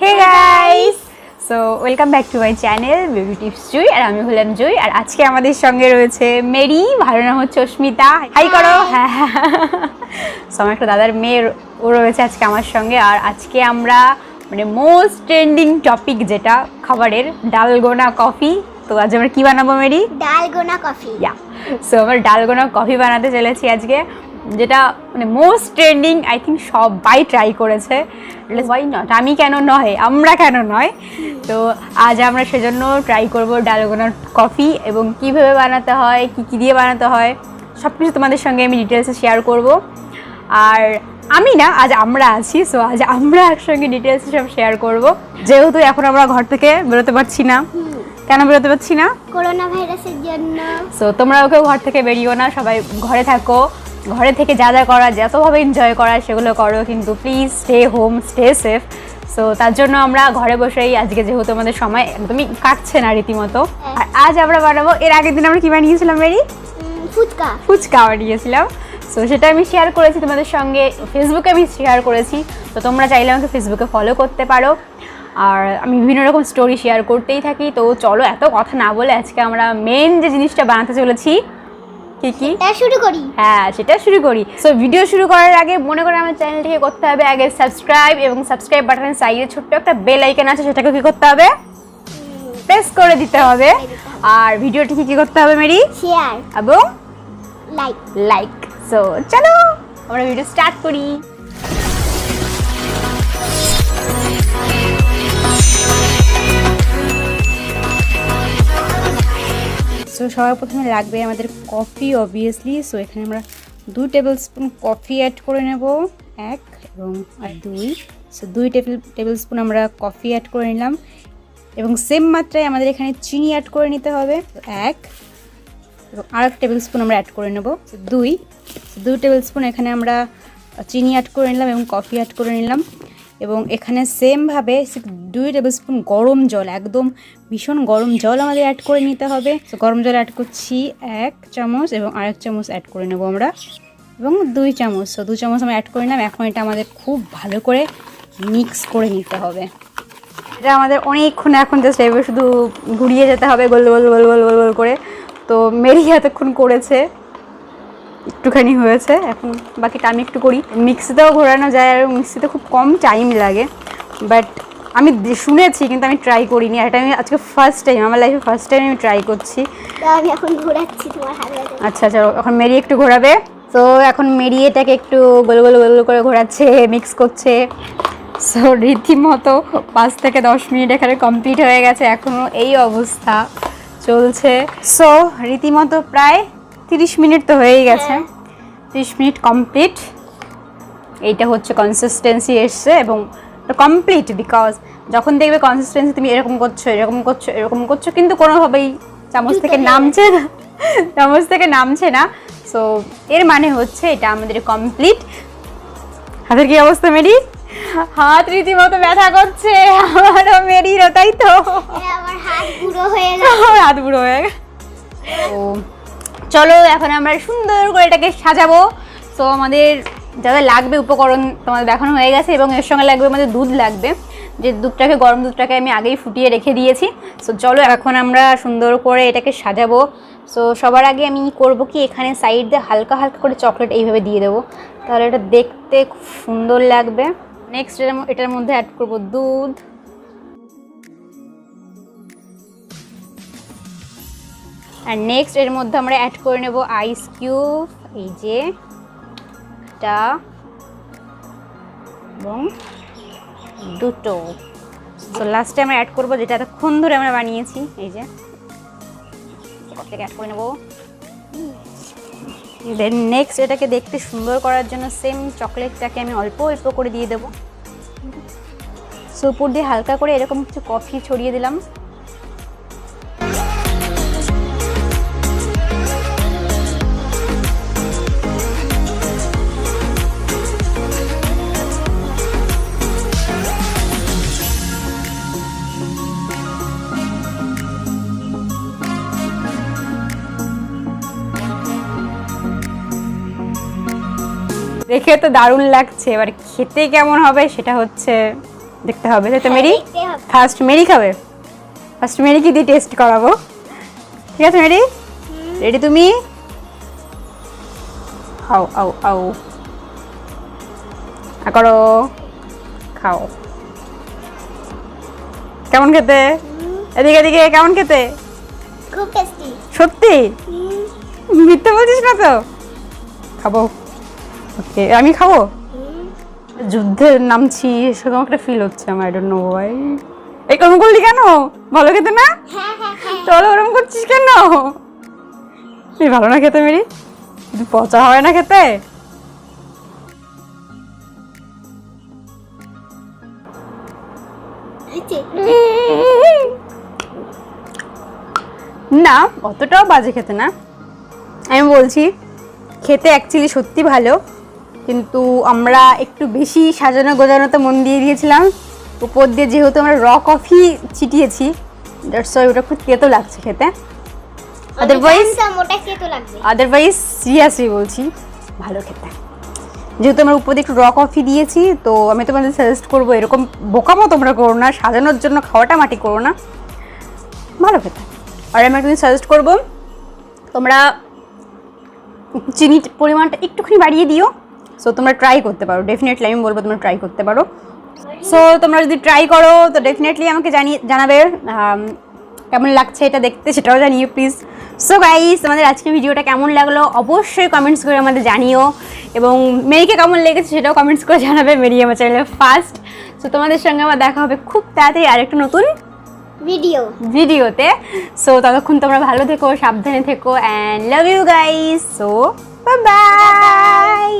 Hey guys! So welcome back to my channel Beauty Tips Joy আর আমি হলাম জয় আর আজকে আমাদের সঙ্গে রয়েছে মেরি, ভালো নাম হচ্ছে অস্মিতা। হাই করো। হ্যাঁ সো আমার একটা দাদার মেয়ে ও রয়েছে আজকে আমার সঙ্গে। আর আজকে আমরা মানে মোস্ট ট্রেন্ডিং টপিক যেটা খাবারের, ডালগোনা কফি। তো আজ আমরা কি বানাবো মেরি? Dalgona coffee. সো আমরা ডালগোনা কফি বানাতে চলেছি আজকে, যেটা মানে মোস্ট ট্রেন্ডিং। আই থিঙ্ক সবাই ট্রাই করেছে, ওয়াই নট, আমি কেন নয়, আমরা কেন নয়। তো আজ আমরা সেজন্য ট্রাই করব ডালগোনা কফি এবং কীভাবে বানাতে হয়, কী দিয়ে বানাতে হয় সব কিছু তোমাদের সঙ্গে আমি ডিটেলসে শেয়ার করব। আর আমি না, আজ আমরা আছি। সো আজ আমরা একসঙ্গে ডিটেলসে সব শেয়ার করব। যেহেতু এখন আমরা ঘর থেকে বেরোতে পারছি না। কেন বেরোতে পারছি না? করোনা ভাইরাসের জন্য। সো তোমরাও কেউ ঘর থেকে বেরিও না, সবাই ঘরে থাকো। ঘরে থেকে যা যা করা, যতভাবে এনজয় করা সেগুলো করো, কিন্তু please stay home, stay safe. So তার জন্য আমরা ঘরে বসেই আজকে, যেহেতু আমাদের সময় একদমই কাটছে না রীতিমতো, আর আজ আমরা বানাবো। এর আগের দিন আমরা কি বানিয়েছিলাম মেরি? ফুচকা বানিয়েছিলাম। সো সেটা আমি শেয়ার করেছি তোমাদের সঙ্গে, ফেসবুকে আমি শেয়ার করেছি। তো তোমরা চাইলে আমাকে ফেসবুকে ফলো করতে পারো। আর আমি বিভিন্ন রকম স্টোরি শেয়ার করতেই থাকি। তো চলো এত কথা না বলে আজকে আমরা মেন যে জিনিসটা বানাতে চলেছি, কি শুরু করি। হ্যাঁ, সেটা শুরু করি। সো ভিডিও শুরু করার আগে মনে করে আমার চ্যানেলটিকে করতে হবে আগে সাবস্ক্রাইব, এবং সাবস্ক্রাইব বাটনের সাইডে ছোট্ট একটা বেল আইকন আছে, সেটাকে কি করতে হবে? প্রেস করে দিতে হবে। আর ভিডিওটিকে কি করতে হবে মেরি? শেয়ার এবং লাইক। সো চলো আমরা ভিডিও স্টার্ট করি। সো সবার প্রথমে লাগবে আমাদের কফি, অবভিয়াসলি। সো এখানে আমরা 2 টেবিল স্পুন কফি অ্যাড করে নেব, 1 এবং 2। সো 2 টেবিল স্পুন আমরা কফি অ্যাড করে নিলাম, এবং সেম মাত্রায় আমাদের এখানে চিনি অ্যাড করে নিতে হবে, 1 এবং আরেক টেবিল স্পুন আমরা অ্যাড করে নেব, 2 টেবিল স্পুন এখানে আমরা চিনি অ্যাড করে নিলাম এবং কফি অ্যাড করে নিলাম। এবং এখানে সেমভাবে 2 টেবিল স্পুন গরম জল, একদম ভীষণ গরম জল আমাদের অ্যাড করে নিতে হবে। তো গরম জল অ্যাড করছি 1 চামচ, এবং আরেক চামচ অ্যাড করে নেব আমরা, এবং 2 চামচ। তো 2 চামচ আমরা অ্যাড করে নিলাম। এখন এটা আমাদের খুব ভালো করে মিক্স করে নিতে হবে। এটা আমাদের অনেকক্ষণ এখন জাস্ট এবার শুধু ঘুরিয়ে যেতে হবে গোল গোল গোল গোল গোল গোল করে। তো মেরি এতক্ষণ করেছে, একটুখানি হয়েছে, এখন বাকিটা আমি একটু করি। মিক্সিতেও ঘোরানো যায়, আর মিক্সিতে খুব কম টাইম লাগে, বাট আমি শুনেছি কিন্তু আমি ট্রাই করিনি। আর এটা আমি আজকে ফার্স্ট টাইম, আমার লাইফে ফার্স্ট টাইম আমি ট্রাই করছি। আমি এখন ঘোরাচ্ছি তোমার হাতে। আচ্ছা, এখন মেরি একটু ঘোরাবে। তো এখন মেরি এটাকে একটু গোল গোল গোল করে ঘোরাচ্ছে, মিক্স করছে। সো রীতিমতো 5 থেকে 10 মিনিট এখানে কমপ্লিট হয়ে গেছে, এখনও এই অবস্থা চলছে। সো রীতিমতো প্রায় 30 মিনিট তো হয়েই গেছে, 30 মিনিট কমপ্লিট। এইটা হচ্ছে কনসিস্টেন্সি এসছে, এবং কমপ্লিট। বিকজ যখন দেখবে কনসিস্টেন্সি তুমি এরকম করছো এরকম করছো এরকম করছো, কিন্তু কোনোভাবেই চামচ থেকে নামছে না। সো এর মানে হচ্ছে এটা আমাদের কমপ্লিট। হাতের কি অবস্থা মেরি? হাত রীতিমতো ব্যথা করছে আমারও, মেরিরও, তাই তো? আমার হাত বুড়ো হয়ে গেছে। তো চলো এখন আমরা সুন্দর করে এটাকে সাজাবো। তো আমাদের যা লাগবে উপকরণ তোমাদের দেখানো হয়ে গেছে, এবং এর সঙ্গে লাগবে আমাদের দুধ লাগবে, যে দুধটাকে, গরম দুধটাকে আমি আগেই ফুটিয়ে রেখে দিয়েছি। সো চলো এখন আমরা সুন্দর করে এটাকে সাজাবো। সো সবার আগে আমি করব কি, এখানে সাইড দিয়ে হালকা হালকা করে চকলেট এইভাবে দিয়ে দেবো, তাহলে এটা দেখতে খুব সুন্দর লাগবে। নেক্সট এটার মধ্যে অ্যাড করব দুধ, আর নেক্সট এর মধ্যে আমরা অ্যাড করে নেব আইস কিউব, এই যে এটা, এবং 2টো। তো লাস্টে আমরা অ্যাড করবো যেটা এতক্ষণ ধরে আমরা বানিয়েছি, এই যে থেকে অ্যাড করে নেব। দেন নেক্সট এটাকে দেখতে সুন্দর করার জন্য সেম চকলেটটাকে আমি অল্প অল্প করে দিয়ে দেবো। সো উপর দিয়ে হালকা করে এরকম কিছু কফি ছড়িয়ে দিলাম। দেখে তো দারুণ লাগছে, এবার খেতে কেমন হবে সেটা হচ্ছে দেখতে হবে, তাই তো মেরি? দেখতে হবে। ফার্স্ট মেরি খাবে, ফার্স্ট মেরিকে দিয়ে টেস্ট করাবো। ঠিক আছে মেরি, রেডি তুমি? আও আও আও করো, খাও। কেমন খেতে? এদিকে এদিকে, কেমন খেতে? খুব টেস্টি। সত্যি মিথ্যা বলছিস না তো? খাবো, ওকে আমি খাবো। যুদ্ধে নামছি সেরকম একটা ফিল হচ্ছে আমার, আই ডোন্ট নো ভাই। এই কম করলি কেন? ভালো খেতে না? হ্যাঁ হ্যাঁ হ্যাঁ। তাহলে ওরকম করছিস কেন? তুই ভালো না খেতে মেরি, পচা হয় না খেতে। না অতটাও বাজে খেতে না, আমি বলছি খেতে অ্যাকচুয়ালি সত্যি ভালো, কিন্তু আমরা একটু বেশি সাজানো গোজানোতে মন দিয়ে দিয়েছিলাম। উপর দিয়ে যেহেতু আমরা র কফি ছিটিয়েছি, দ্যাটস ওয়াই ওটা খুব তেতো লাগছে খেতে। আদারওয়াইজ সিরিয়াসলি বলছি ভালো খেতে, যেহেতু আমরা উপর দিয়ে একটু র কফি দিয়েছি। তো আমি তোমাদের সাজেস্ট করবো এরকম বোকামো তোমরা করো না, সাজানোর জন্য খাওয়াটা মাটি করো না, ভালো খেতে। আর আমি একটা সাজেস্ট করবো, তোমরা চিনির পরিমাণটা একটুখানি বাড়িয়ে দিও। সো তোমরা ট্রাই করতে পারো, ডেফিনেটলি আমি বলবো তোমরা ট্রাই করতে পারো। সো তোমরা যদি ট্রাই করো তো ডেফিনেটলি আমাকে জানাবে কেমন লাগছে এটা দেখতে, সেটাও জানিও প্লিজ। সো গাইস, আমাদের আজকে ভিডিওটা কেমন লাগলো অবশ্যই কমেন্টস করে আমাদের জানিও, এবং মেরিকে কেমন লেগেছে সেটাও কমেন্টস করে জানাবে। মেরি আমার চ্যানেলে ফার্স্ট। সো তোমাদের সঙ্গে আমার দেখা হবে খুব তাড়াতাড়ি আরেকটা নতুন ভিডিওতে। সো ততক্ষণ তোমরা ভালো থেকো, সাবধানে থেকো, and love you guys. So bye by.